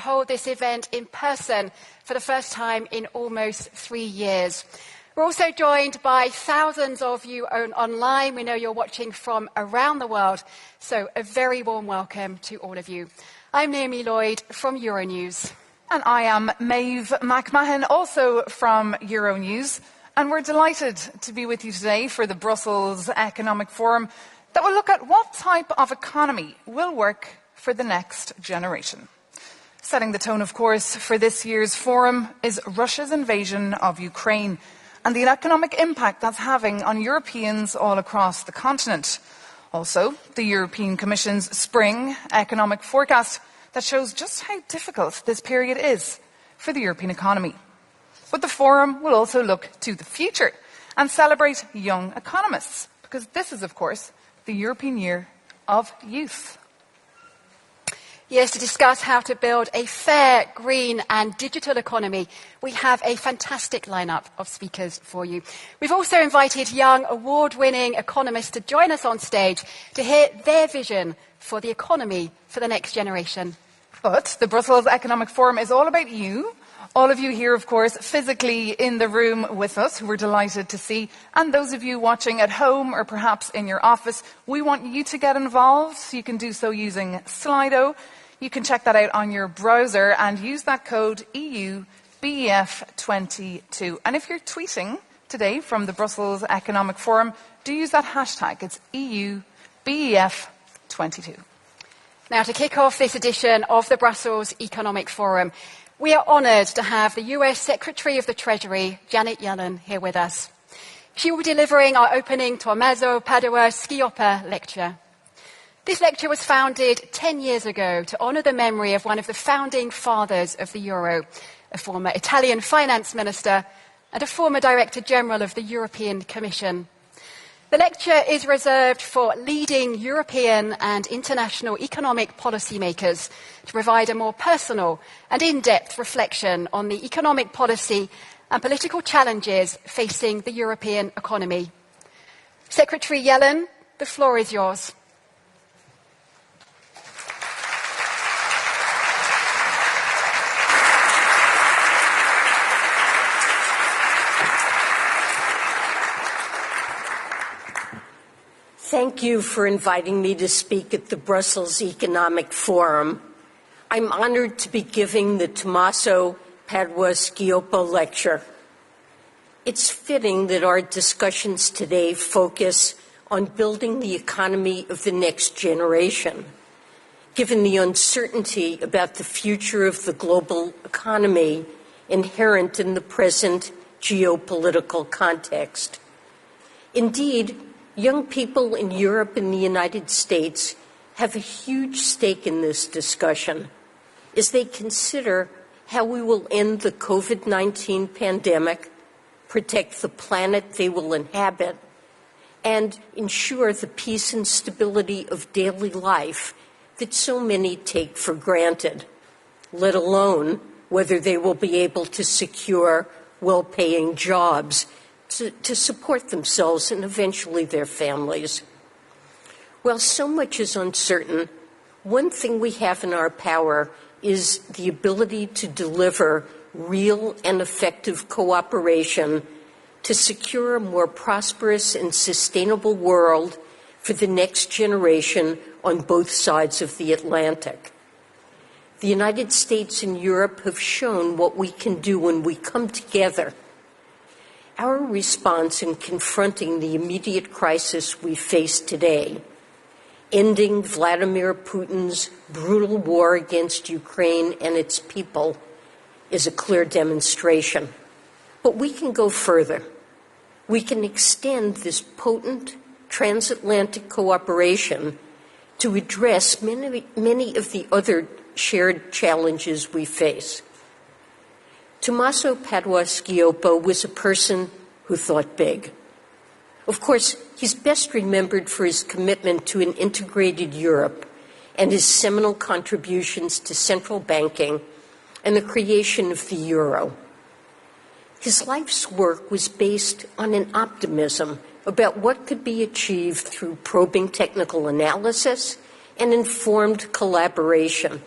hold this event in person for the first time in almost 3 years. We're also joined by thousands of you online. We know you're watching from around the world, so a very warm welcome to all of you. I'm Naomi Lloyd from Euronews. And I am Maeve McMahon, also from Euronews. And we're delighted to be with you today for the Brussels Economic Forum that will look at what type of economy will work for the next generation. Setting the tone, of course, for this year's forum is Russia's invasion of Ukraine and the economic impact that's having on Europeans all across the continent. Also, the European Commission's spring economic forecast that shows just how difficult this period is for the European economy. But the forum will also look to the future and celebrate young economists, because this is, of course, the European Year of Youth. Yes, to discuss how to build a fair, green and digital economy, we have a fantastic lineup of speakers for you. We've also invited young, award-winning economists to join us on stage to hear their vision for the economy for the next generation. But the Brussels Economic Forum is all about you. All of you here, of course, physically in the room with us, who we're delighted to see. And those of you watching at home or perhaps in your office, we want you to get involved. You can do so using Slido. You can check that out on your browser and use that code EUBEF22. And if you're tweeting today from the Brussels Economic Forum, do use that hashtag. It's EUBEF22. Now, to kick off this edition of the Brussels Economic Forum, we are honoured to have the US Secretary of the Treasury, Janet Yellen, here with us. She will be delivering our opening Tommaso Padua Schioppa lecture. This lecture was founded 10 years ago to honour the memory of one of the founding fathers of the euro, a former Italian finance minister and a former Director General of the European Commission. The lecture is reserved for leading European and international economic policymakers to provide a more personal and in-depth reflection on the economic policy and political challenges facing the European economy. Secretary Yellen, the floor is yours. Thank you for inviting me to speak at the Brussels Economic Forum. I'm honored to be giving the Tommaso Padua Schioppa lecture. It's fitting that our discussions today focus on building the economy of the next generation, given the uncertainty about the future of the global economy inherent in the present geopolitical context. Indeed, young people in Europe and the United States have a huge stake in this discussion as they consider how we will end the COVID-19 pandemic, protect the planet they will inhabit, and ensure the peace and stability of daily life that so many take for granted, let alone whether they will be able to secure well-paying jobs to support themselves and eventually their families. While so much is uncertain, one thing we have in our power is the ability to deliver real and effective cooperation to secure a more prosperous and sustainable world for the next generation on both sides of the Atlantic. The United States and Europe have shown what we can do when we come together. Our response in confronting the immediate crisis we face today, ending Vladimir Putin's brutal war against Ukraine and its people, is a clear demonstration. But we can go further. We can extend this potent transatlantic cooperation to address many of the other shared challenges we face. Tommaso Padua Schioppa was a person who thought big. Of course, he's best remembered for his commitment to an integrated Europe and his seminal contributions to central banking and the creation of the euro. His life's work was based on an optimism about what could be achieved through probing technical analysis and informed collaboration.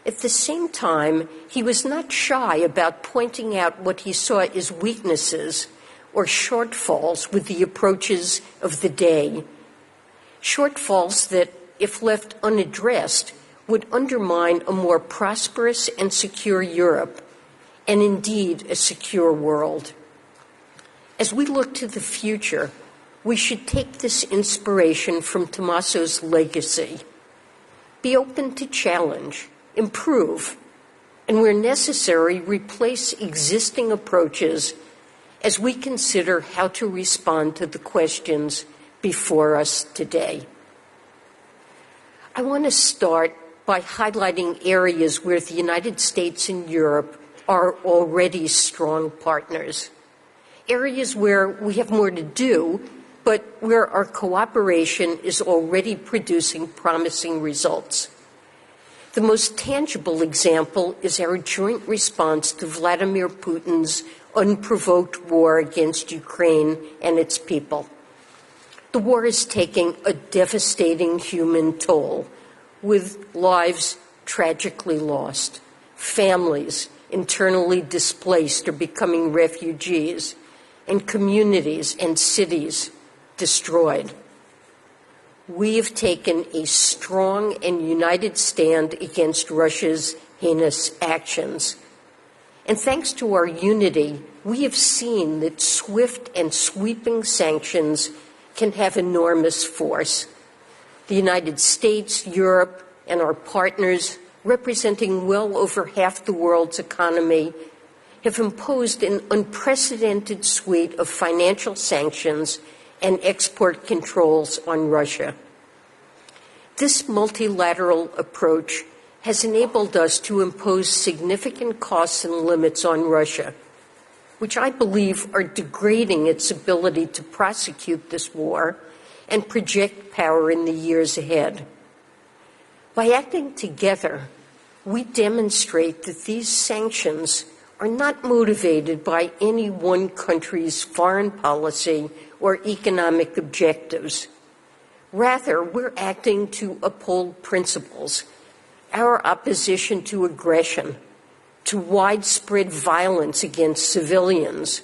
At the same time, he was not shy about pointing out what he saw as weaknesses or shortfalls with the approaches of the day. Shortfalls that, if left unaddressed, would undermine a more prosperous and secure Europe, and indeed a secure world. As we look to the future, we should take this inspiration from Tommaso's legacy. Be open to challenge, improve, and where necessary, replace existing approaches as we consider how to respond to the questions before us today. I want to start by highlighting areas where the United States and Europe are already strong partners, areas where we have more to do, but where our cooperation is already producing promising results. The most tangible example is our joint response to Vladimir Putin's unprovoked war against Ukraine and its people. The war is taking a devastating human toll, with lives tragically lost, families internally displaced or becoming refugees, and communities and cities destroyed. We have taken a strong and united stand against Russia's heinous actions. And thanks to our unity, we have seen that swift and sweeping sanctions can have enormous force. The United States, Europe, and our partners, representing well over half the world's economy, have imposed an unprecedented suite of financial sanctions and export controls on Russia. This multilateral approach has enabled us to impose significant costs and limits on Russia, which I believe are degrading its ability to prosecute this war and project power in the years ahead. By acting together, we demonstrate that these sanctions are not motivated by any one country's foreign policy or economic objectives. Rather, we're acting to uphold principles, our opposition to aggression, to widespread violence against civilians,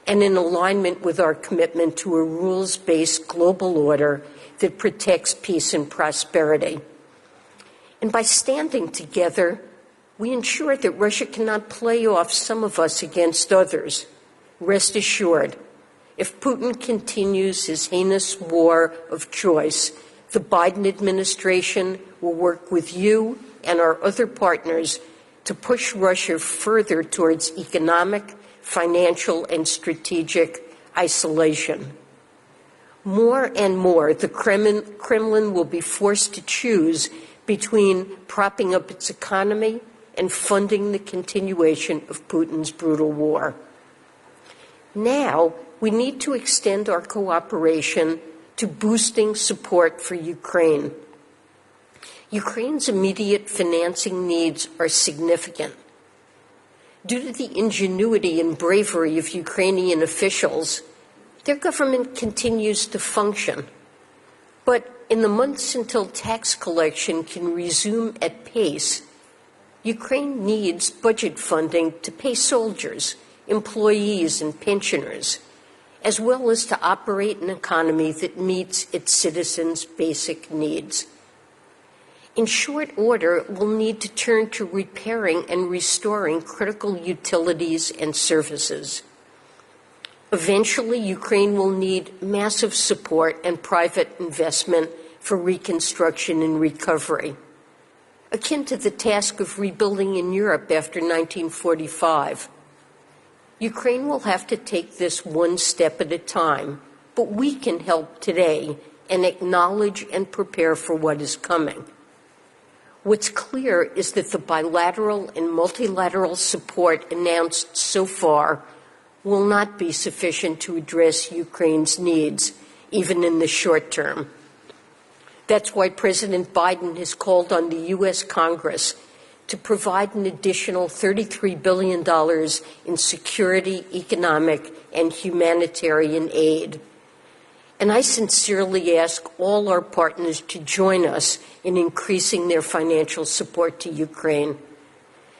and in alignment with our commitment to a rules-based global order that protects peace and prosperity. And by standing together, we ensure that Russia cannot play off some of us against others. Rest assured, if Putin continues his heinous war of choice, the Biden administration will work with you and our other partners to push Russia further towards economic, financial, and strategic isolation. More and more, the Kremlin will be forced to choose between propping up its economy and funding the continuation of Putin's brutal war. Now, we need to extend our cooperation to boosting support for Ukraine. Ukraine's immediate financing needs are significant. Due to the ingenuity and bravery of Ukrainian officials, their government continues to function. But in the months until tax collection can resume at pace, Ukraine needs budget funding to pay soldiers, employees, and pensioners, as well as to operate an economy that meets its citizens' basic needs. In short order, we'll need to turn to repairing and restoring critical utilities and services. Eventually, Ukraine will need massive support and private investment for reconstruction and recovery, akin to the task of rebuilding in Europe after 1945. Ukraine will have to take this one step at a time, but we can help today and acknowledge and prepare for what is coming. What's clear is that the bilateral and multilateral support announced so far will not be sufficient to address Ukraine's needs, even in the short term. That's why President Biden has called on the U.S. Congress to provide an additional $33 billion in security, economic, and humanitarian aid. And I sincerely ask all our partners to join us in increasing their financial support to Ukraine.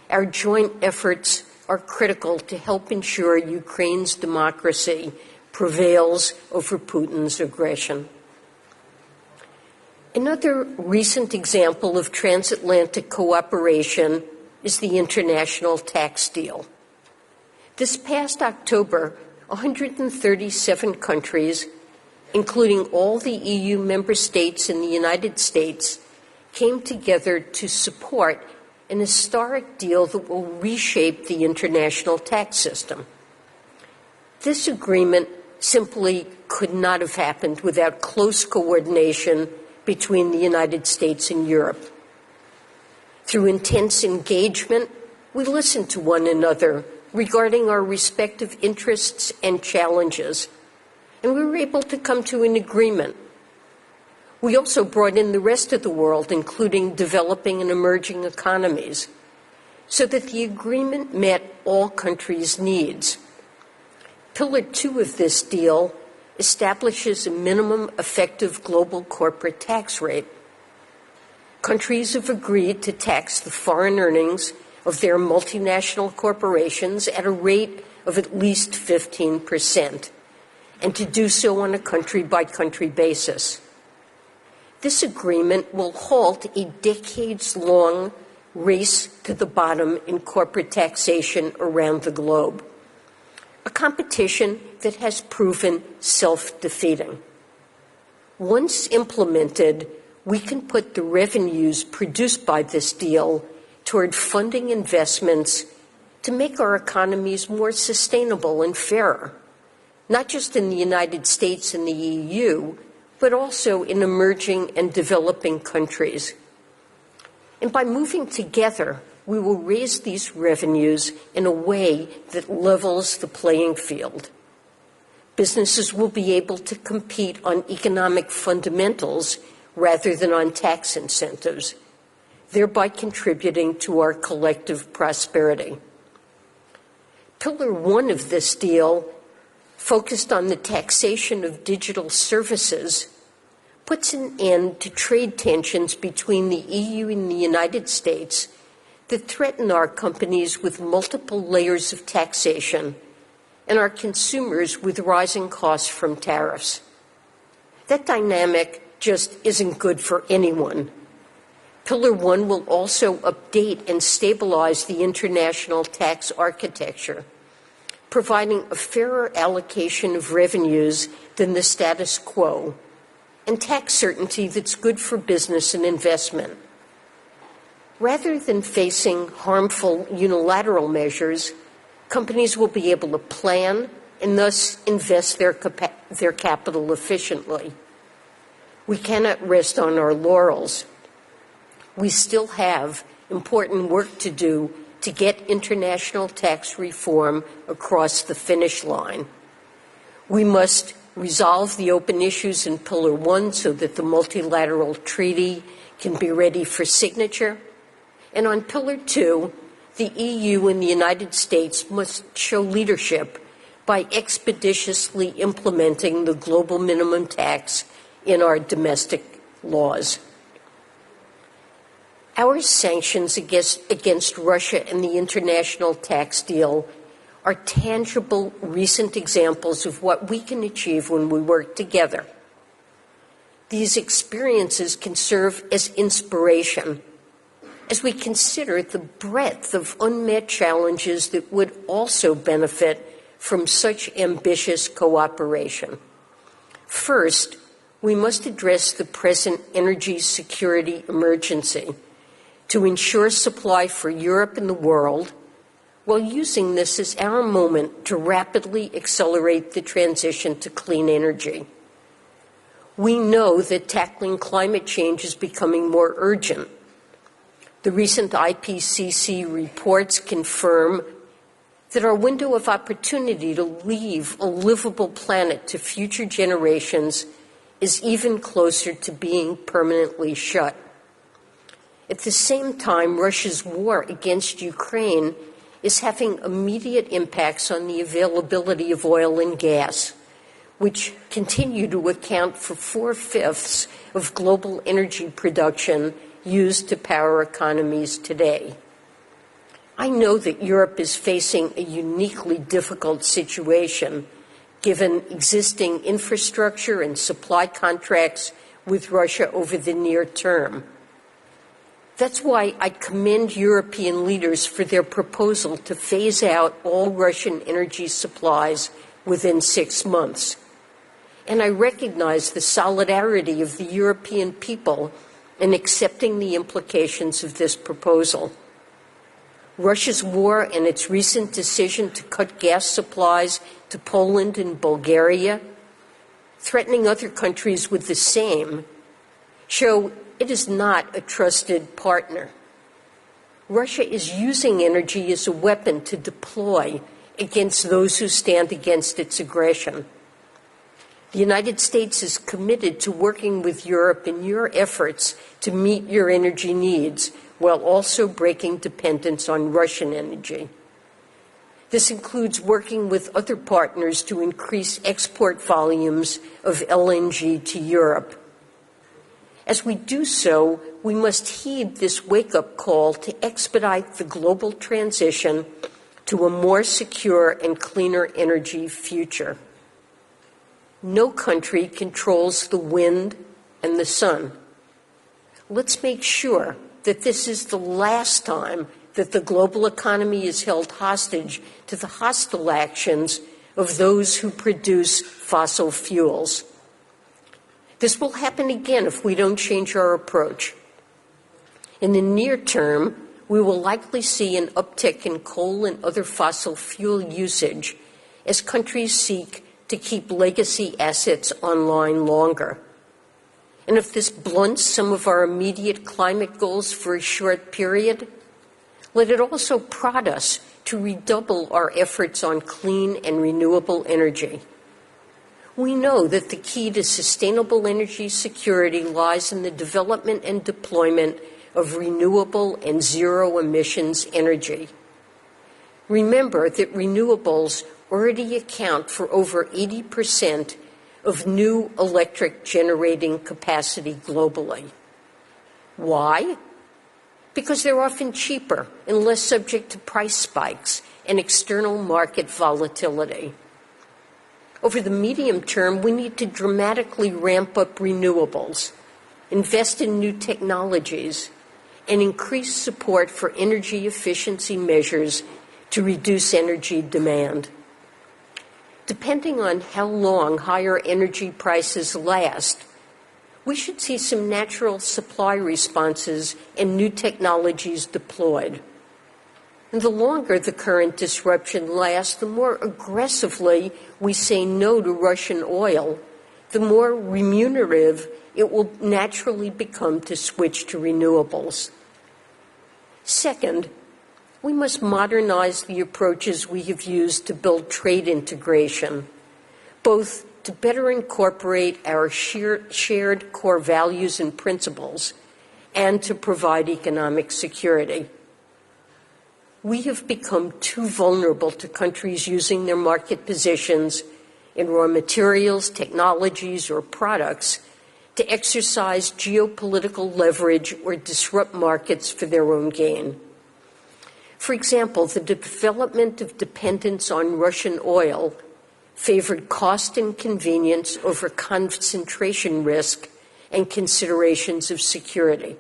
Our joint efforts are critical to help ensure Ukraine's democracy prevails over Putin's aggression. Another recent example of transatlantic cooperation is the international tax deal. This past October, 137 countries, including all the EU member states and the United States, came together to support an historic deal that will reshape the international tax system. This agreement simply could not have happened without close coordination between the United States and Europe. Through intense engagement, we listened to one another regarding our respective interests and challenges, and we were able to come to an agreement. We also brought in the rest of the world, including developing and emerging economies, so that the agreement met all countries' needs. Pillar 2 of this deal establishes a minimum effective global corporate tax rate. Countries have agreed to tax the foreign earnings of their multinational corporations at a rate of at least 15%, and to do so on a country-by-country basis. This agreement will halt a decades-long race to the bottom in corporate taxation around the globe, a competition that has proven self-defeating. Once implemented, we can put the revenues produced by this deal toward funding investments to make our economies more sustainable and fairer, not just in the United States and the EU, but also in emerging and developing countries. And by moving together, we will raise these revenues in a way that levels the playing field. Businesses will be able to compete on economic fundamentals rather than on tax incentives, thereby contributing to our collective prosperity. Pillar 1 of this deal, focused on the taxation of digital services, puts an end to trade tensions between the EU and the United States that threaten our companies with multiple layers of taxation and our consumers with rising costs from tariffs. That dynamic just isn't good for anyone. Pillar 1 will also update and stabilize the international tax architecture, providing a fairer allocation of revenues than the status quo, and tax certainty that's good for business and investment. Rather than facing harmful unilateral measures, companies will be able to plan and thus invest their capital efficiently. We cannot rest on our laurels. We still have important work to do to get international tax reform across the finish line. We must resolve the open issues in Pillar 1 so that the multilateral treaty can be ready for signature. And on Pillar 2, the EU and the United States must show leadership by expeditiously implementing the global minimum tax in our domestic laws. Our sanctions against Russia and the international tax deal are tangible recent examples of what we can achieve when we work together. These experiences can serve as inspiration as we consider the breadth of unmet challenges that would also benefit from such ambitious cooperation. First, we must address the present energy security emergency to ensure supply for Europe and the world, while using this as our moment to rapidly accelerate the transition to clean energy. We know that tackling climate change is becoming more urgent. The recent IPCC reports confirm that our window of opportunity to leave a livable planet to future generations is even closer to being permanently shut. At the same time, Russia's war against Ukraine is having immediate impacts on the availability of oil and gas, which continue to account for 4/5 of global energy production used to power economies today. I know that Europe is facing a uniquely difficult situation given existing infrastructure and supply contracts with Russia over the near term. That's why I commend European leaders for their proposal to phase out all Russian energy supplies within 6 months. And I recognize the solidarity of the European people in accepting the implications of this proposal. Russia's war and its recent decision to cut gas supplies to Poland and Bulgaria, threatening other countries with the same, show it is not a trusted partner. Russia is using energy as a weapon to deploy against those who stand against its aggression. The United States is committed to working with Europe in your efforts to meet your energy needs while also breaking dependence on Russian energy. This includes working with other partners to increase export volumes of LNG to Europe. As we do so, we must heed this wake-up call to expedite the global transition to a more secure and cleaner energy future. No country controls the wind and the sun. Let's make sure that this is the last time that the global economy is held hostage to the hostile actions of those who produce fossil fuels. This will happen again if we don't change our approach. In the near term, we will likely see an uptick in coal and other fossil fuel usage as countries seek to keep legacy assets online longer. And if this blunts some of our immediate climate goals for a short period, let it also prod us to redouble our efforts on clean and renewable energy. We know that the key to sustainable energy security lies in the development and deployment of renewable and zero-emissions energy. Remember that renewables already account for over 80% of new electric generating capacity globally. Why? Because they're often cheaper and less subject to price spikes and external market volatility. Over the medium term, we need to dramatically ramp up renewables, invest in new technologies, and increase support for energy efficiency measures to reduce energy demand. Depending on how long higher energy prices last, we should see some natural supply responses and new technologies deployed. And the longer the current disruption lasts, the more aggressively we say no to Russian oil, the more remunerative it will naturally become to switch to renewables. Second, we must modernize the approaches we have used to build trade integration, both to better incorporate our shared core values and principles and to provide economic security. We have become too vulnerable to countries using their market positions in raw materials, technologies, or products to exercise geopolitical leverage or disrupt markets for their own gain. For example, the development of dependence on Russian oil favored cost and convenience over concentration risk and considerations of security.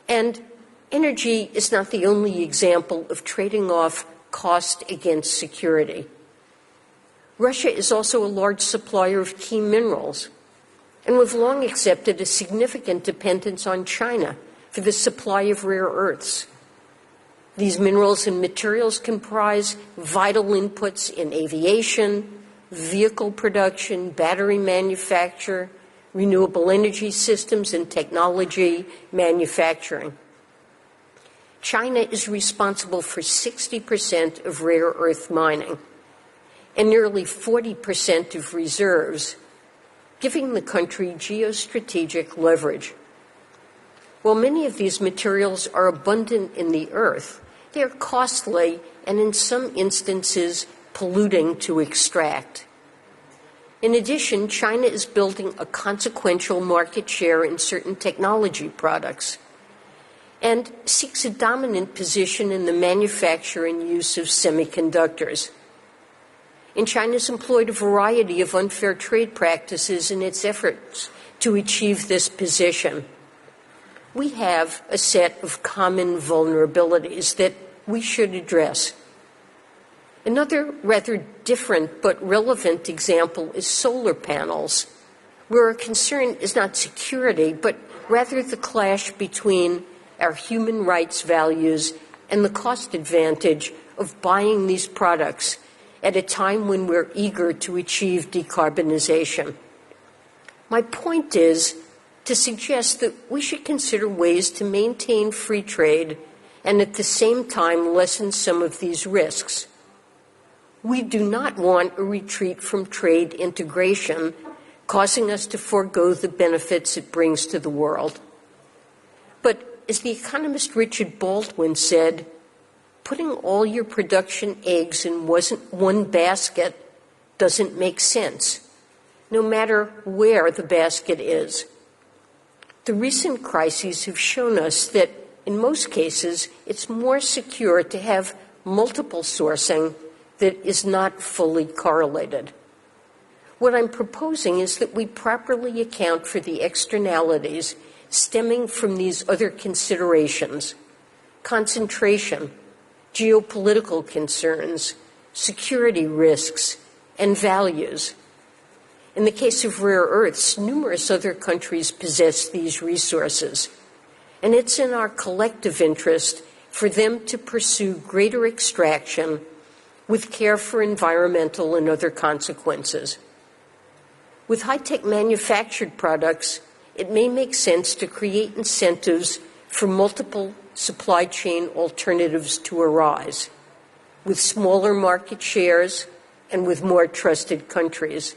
And energy is not the only example of trading off cost against security. Russia is also a large supplier of key minerals, and we've long accepted a significant dependence on China for the supply of rare earths. These minerals and materials comprise vital inputs in aviation, vehicle production, battery manufacture, renewable energy systems, and technology manufacturing. China is responsible for 60% of rare earth mining and nearly 40% of reserves, giving the country geostrategic leverage. While many of these materials are abundant in the earth, they are costly and in some instances polluting to extract. In addition, China is building a consequential market share in certain technology products and seeks a dominant position in the manufacture and use of semiconductors. And China's employed a variety of unfair trade practices in its efforts to achieve this position. We have a set of common vulnerabilities that we should address. Another rather different but relevant example is solar panels, where our concern is not security, but rather the clash between our human rights values and the cost advantage of buying these products at a time when we're eager to achieve decarbonization. My point is to suggest that we should consider ways to maintain free trade and at the same time lessen some of these risks. We do not want a retreat from trade integration, causing us to forego the benefits it brings to the world. But as the economist Richard Baldwin said, putting all your production eggs in one basket doesn't make sense, no matter where the basket is. The recent crises have shown us that, in most cases, it's more secure to have multiple sourcing that is not fully correlated. What I'm proposing is that we properly account for the externalities stemming from these other considerations: concentration, geopolitical concerns, security risks, and values. In the case of rare earths, numerous other countries possess these resources, and it's in our collective interest for them to pursue greater extraction with care for environmental and other consequences. With high-tech manufactured products, it may make sense to create incentives for multiple supply chain alternatives to arise, with smaller market shares and with more trusted countries.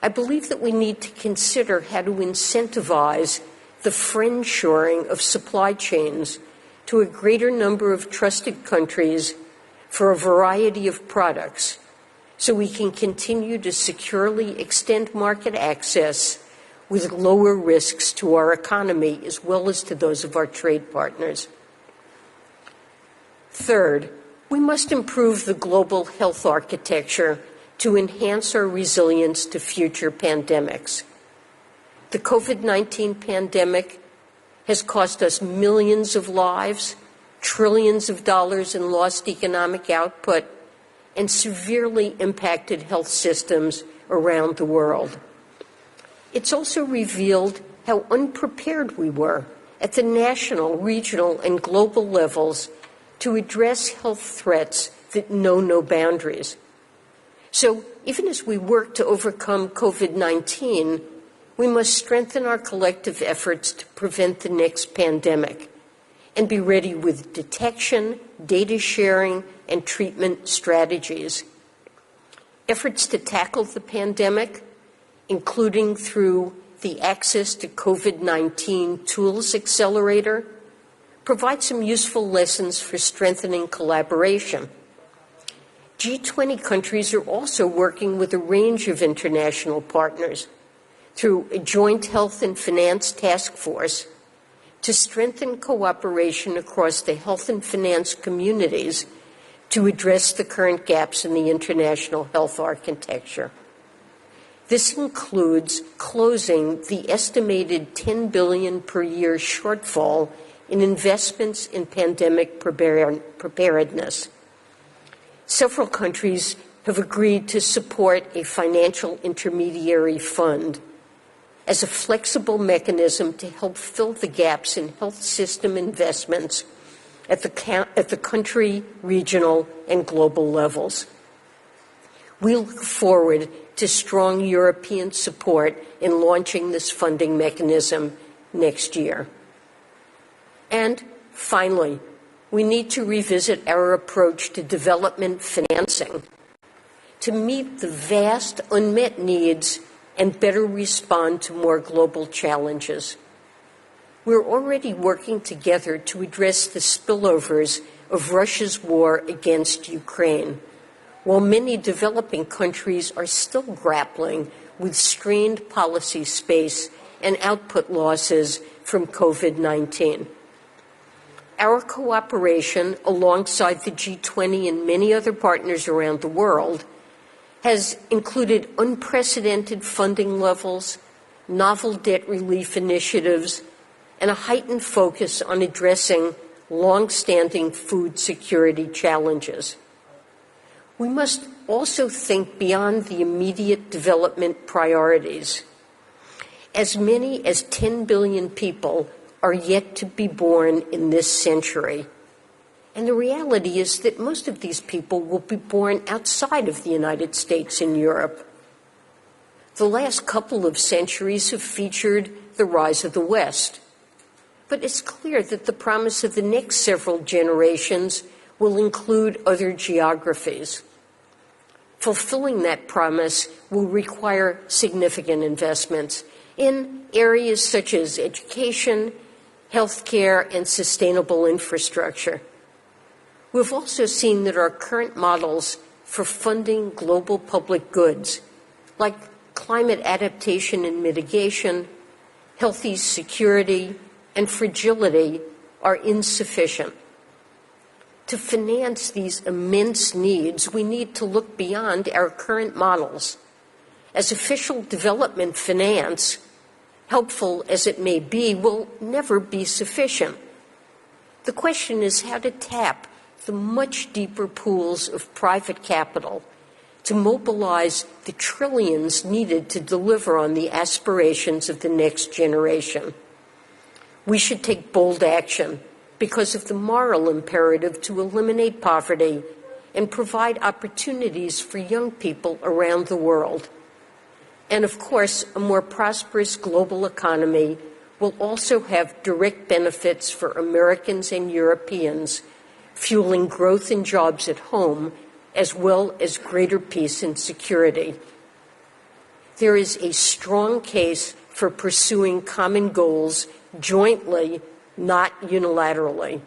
I believe that we need to consider how to incentivize the friend-shoring of supply chains to a greater number of trusted countries for a variety of products, so we can continue to securely extend market access with lower risks to our economy as well as to those of our trade partners. Third, we must improve the global health architecture to enhance our resilience to future pandemics. The COVID-19 pandemic has cost us millions of lives, trillions of dollars in lost economic output, and severely impacted health systems around the world. It's also revealed how unprepared we were at the national, regional, and global levels to address health threats that know no boundaries. So even as we work to overcome COVID-19, we must strengthen our collective efforts to prevent the next pandemic and be ready with detection, data sharing, and treatment strategies. Efforts to tackle the pandemic, including through the Access to COVID-19 Tools Accelerator, provide some useful lessons for strengthening collaboration. G20 countries are also working with a range of international partners through a joint health and finance task force to strengthen cooperation across the health and finance communities to address the current gaps in the international health architecture. This includes closing the estimated $10 billion per year shortfall in investments in pandemic preparedness. Several countries have agreed to support a financial intermediary fund as a flexible mechanism to help fill the gaps in health system investments at the country, regional, and global levels. We look forward to strong European support in launching this funding mechanism next year. And finally, we need to revisit our approach to development financing to meet the vast unmet needs and better respond to more global challenges. We're already working together to address the spillovers of Russia's war against Ukraine, while many developing countries are still grappling with strained policy space and output losses from COVID-19. Our cooperation, alongside the G20 and many other partners around the world, has included unprecedented funding levels, novel debt relief initiatives, and a heightened focus on addressing long-standing food security challenges. We must also think beyond the immediate development priorities. As many as 10 billion people are yet to be born in this century. And the reality is that most of these people will be born outside of the United States and Europe. The last couple of centuries have featured the rise of the West. But it's clear that the promise of the next several generations will include other geographies. Fulfilling that promise will require significant investments in areas such as education, healthcare, and sustainable infrastructure. We've also seen that our current models for funding global public goods, like climate adaptation and mitigation, healthy security, and fragility, are insufficient. To finance these immense needs, we need to look beyond our current models. As official development finance, helpful as it may be, will never be sufficient. The question is how to tap the much deeper pools of private capital to mobilize the trillions needed to deliver on the aspirations of the next generation. We should take bold action because of the moral imperative to eliminate poverty and provide opportunities for young people around the world. And of course, a more prosperous global economy will also have direct benefits for Americans and Europeans, fueling growth and jobs at home, as well as greater peace and security. There is a strong case for pursuing common goals jointly, not unilaterally.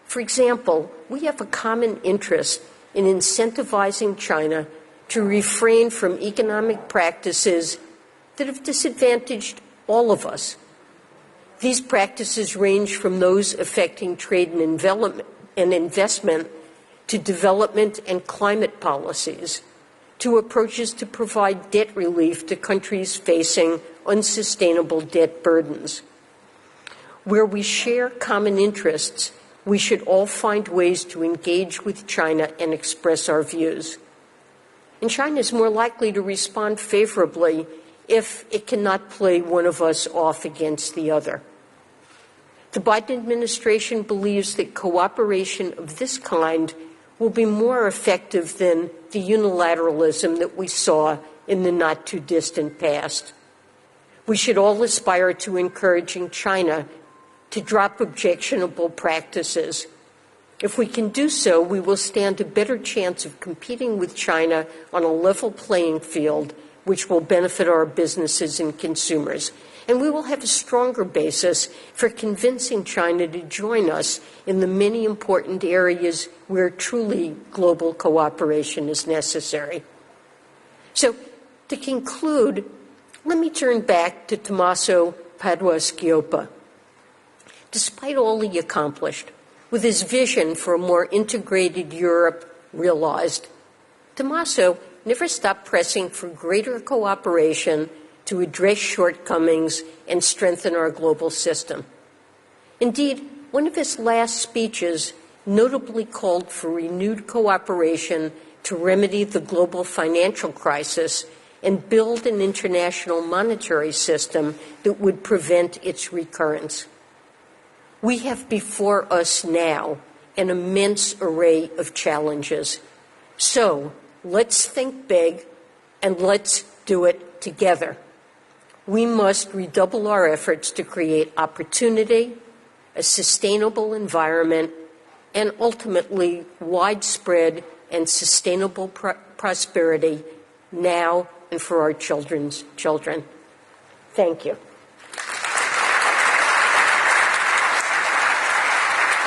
For example, we have a common interest in incentivizing China to refrain from economic practices that have disadvantaged all of us. These practices range from those affecting trade and investment to development and climate policies, to approaches to provide debt relief to countries facing unsustainable debt burdens. Where we share common interests, we should all find ways to engage with China and express our views. And China is more likely to respond favorably if it cannot play one of us off against the other. The Biden administration believes that cooperation of this kind will be more effective than the unilateralism that we saw in the not-too-distant past. We should all aspire to encouraging China to drop objectionable practices. If we can do so, we will stand a better chance of competing with China on a level playing field, which will benefit our businesses and consumers. And we will have a stronger basis for convincing China to join us in the many important areas where truly global cooperation is necessary. So, to conclude, let me turn back to Tommaso Padoa-Schioppa. Despite all he accomplished, with his vision for a more integrated Europe realized, Tommaso never stopped pressing for greater cooperation to address shortcomings and strengthen our global system. Indeed, one of his last speeches notably called for renewed cooperation to remedy the global financial crisis and build an international monetary system that would prevent its recurrence. We have before us now an immense array of challenges. So let's think big and let's do it together. We must redouble our efforts to create opportunity, a sustainable environment, and ultimately widespread and sustainable prosperity now and for our children's children. Thank you.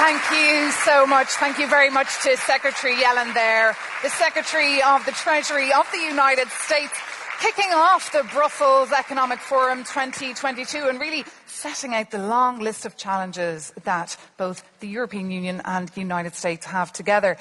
Thank you so much. Thank you very much to Secretary Yellen there, the Secretary of the Treasury of the United States, kicking off the Brussels Economic Forum 2022 and really setting out the long list of challenges that both the European Union and the United States have together.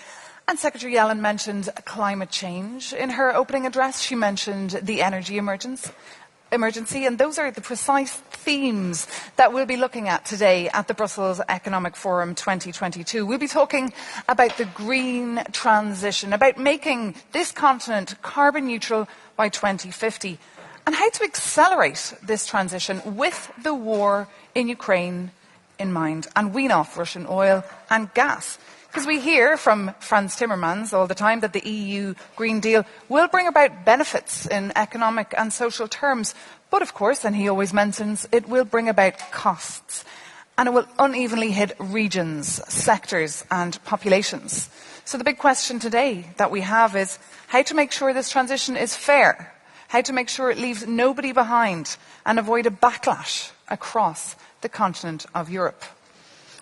And Secretary Yellen mentioned climate change in her opening address. She mentioned the energy emergency, and those are the precise themes that we'll be looking at today at the Brussels Economic Forum 2022. We'll be talking about the green transition, about making this continent carbon neutral by 2050, and how to accelerate this transition with the war in Ukraine in mind, and wean off Russian oil and gas. Because we hear from Frans Timmermans all the time that the EU Green Deal will bring about benefits in economic and social terms. But of course, and he always mentions, it will bring about costs. And it will unevenly hit regions, sectors and populations. So the big question today that we have is how to make sure this transition is fair, how to make sure it leaves nobody behind and avoid a backlash across the continent of Europe.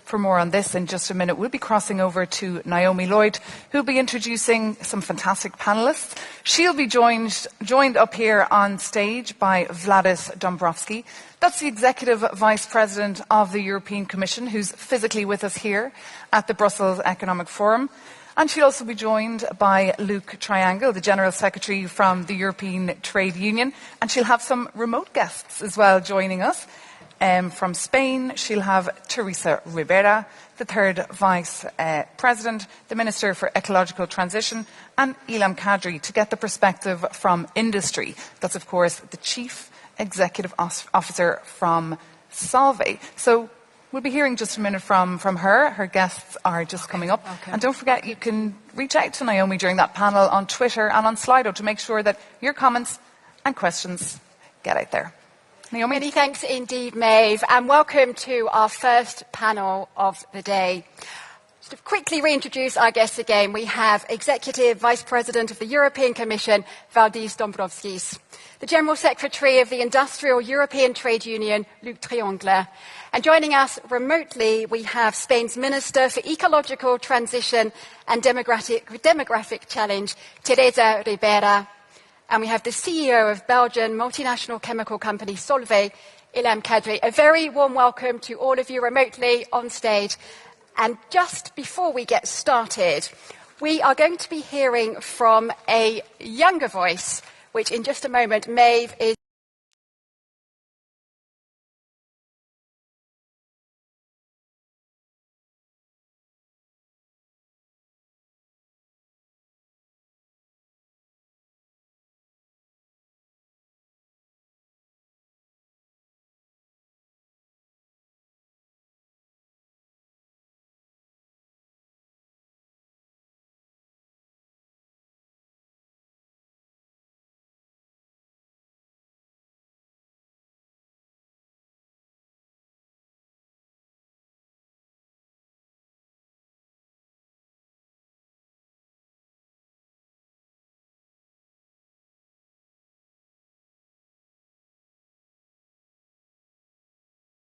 For more on this in just a minute, we'll be crossing over to Naomi Lloyd, who'll be introducing some fantastic panellists. She'll be joined up here on stage by Valdis Dombrovskis. That's the Executive Vice President of the European Commission, who's physically with us here at the Brussels Economic Forum. And she'll also be joined by Luc Triangle, the General Secretary from the European Trade Union. And she'll have some remote guests as well joining us. From Spain, she'll have Teresa Ribera, the third Vice President, the Minister for Ecological Transition, and Ilham Kadri to get the perspective from industry. That's, of course, the Chief Executive Officer from Solvay. So we'll be hearing just a minute from her. Her guests are just coming up. Okay. And don't forget, you can reach out to Naomi during that panel on Twitter and on Slido to make sure that your comments and questions get out there. Naomi. Many thanks indeed, Maeve, and welcome to our first panel of the day. Just to quickly reintroduce our guests again, we have Executive Vice President of the European Commission, Valdis Dombrovskis, the General Secretary of the Industrial European Trade Union, Luc Triangle, and joining us remotely, we have Spain's Minister for Ecological Transition and Demographic Challenge, Teresa Ribera. And we have the CEO of Belgian multinational chemical company Solvay, Ilham Kadri. A very warm welcome to all of you remotely on stage. And just before we get started, we are going to be hearing from a younger voice, which in just a moment Maeve is